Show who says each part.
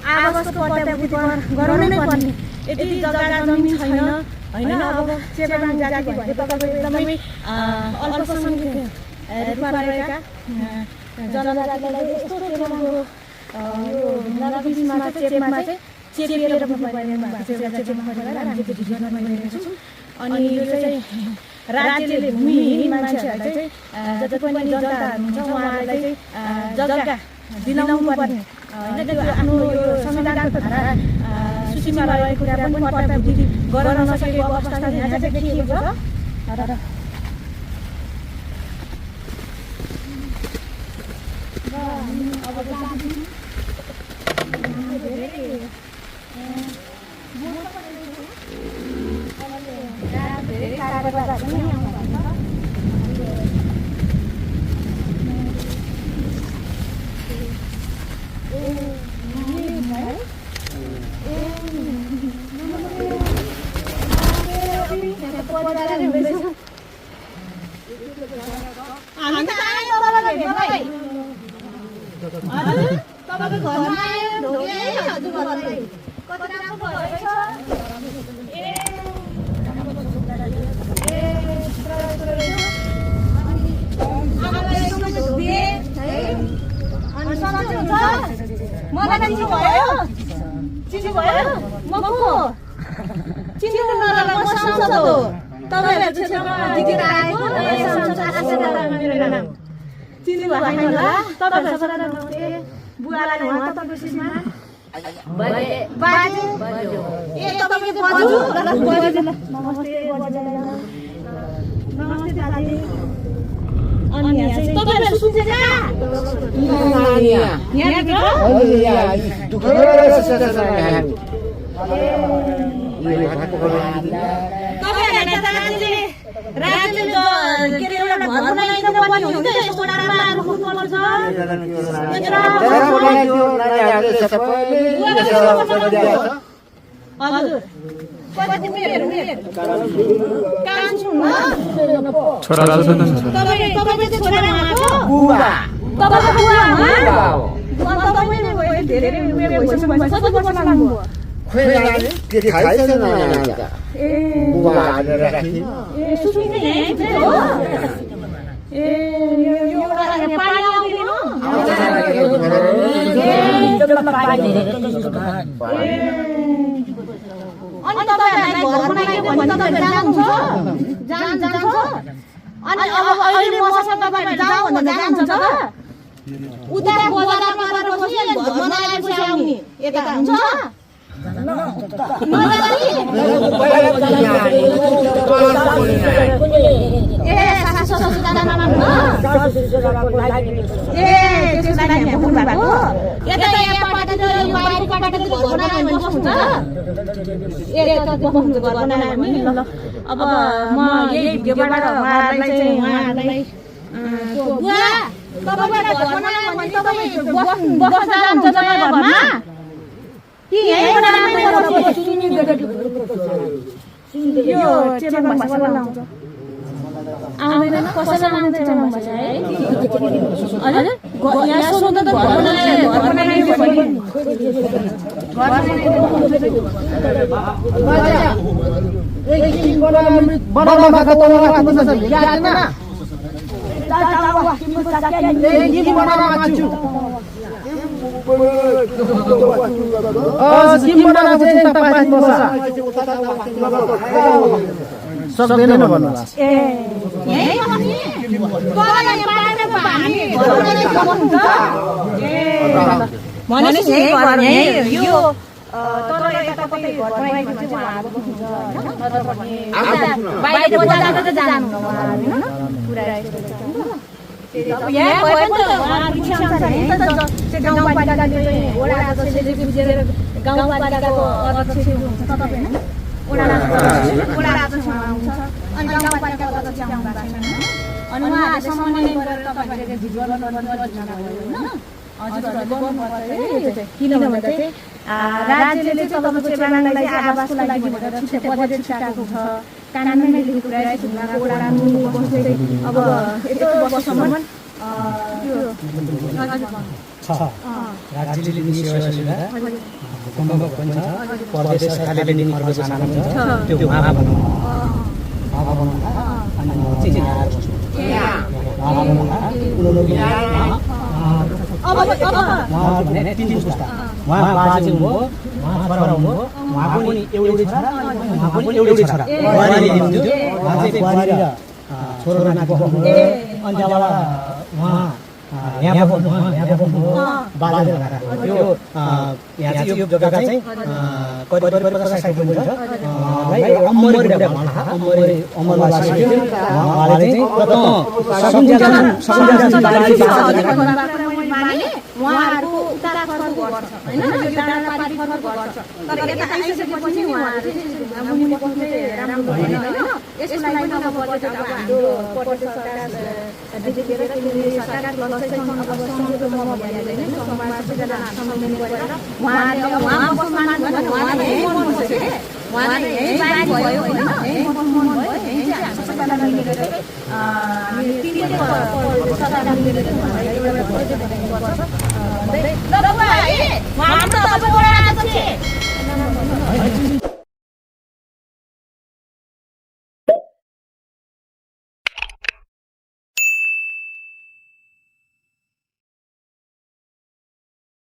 Speaker 1: आवासको पर्याप्ति गराउनै पर्ने यति जग्गा जमिन छैन हैन अब चेपाङ जाति भनेको तपाईको एकदमै अल्पसंख्यक रूपमा रहेका जनजातिलाई यस्तो चेपाङको यो नगरविसमा चाहिँ चेपमा चाहिँ चेपिएर बस्नुपर्ने भएको छ एउटा चेपाङ परिवार हामीले चाहिँ भिडियोमा गरिरहेका छौँ अनि यो चाहिँ राज्यले भूमिहीन मान्छेहरूलाई चाहिँ जति पनि जनता हुनुहुन्छ उहाँहरूलाई चाहिँ जग्गा दिलाउनु पर्ने हैन त्यो आफ्नो यो संविधानको धारा सूचीमा रहेको कुरा पनि पर्याप्ति गर्न नसकेको अवस्था यहाँ चाहिँ देखिएको छ र अब राज्यले तपाईँको चेपाङलाई आवासको लागि भनेर छुट्टै बजेट छुट्याएको छ कानुनमै लेखेको रहेछ ढुङ्गाको वडा अब यस्तो वर्षसम्म त्यो
Speaker 2: छ राज्यले दिने सेवा सुविधा भूकम्प पनि छ प्रदेश सरकारले दिने खर्च साधन छ त्यो उहाँ बनाउनु अनि चाहिँ यहाँ बस्नु उहाँ भने तीन पुस्ता उहाँ बाजे हुनुभयो उहाँ छोरा हुनुभयो उहाँ पनि एउटै छोरा उहाँ पनि एउटै छोरा बुहारी दिनुहुन्थ्यो उहाँ चाहिँ बुहारी र छोरो नाति बस्नुभयो अनि त्यहाँबाट उहाँ यहाँ बस्नुभयो बाजे भएर यो यहाँ चाहिँ यो जग्गा चाहिँ करिब 50-60 किलोमिटर छ उहाँलाई अमरी अमरवासी थियो उहाँले चाहिँ
Speaker 1: उहाँहरूको उता खर्च गर्छ हैन यो डाँडा पारी खर्च गर्छ तर यता आइसकेपछि नि उहाँहरु चाहिँ मुनि बस्ने राम्रो भएन हैन यसको लागि अब बजेट अब हाम्रो प्रदेश सरकार देखिएर केन्द्रीय सरकार प्लस चाहिँ अब संयुक्त भइहाल्यो हैन समाज सबैजना सम्मेलन गरेर उहाँले अब उहाँ बस्न मान्नु भने उहाँले यही बस्नु छ के उहाँले यही बारी भयो हैन यही बस्नु मन भयो यही चाहिँ हामी सबैजना मिलेर हामी तिनले सरकार मिलेर उहाँलाई एउटा प्रोजेक्ट बनाउनु पर्छ ल बुवा है हाम्रो त अब बोरा आएको छ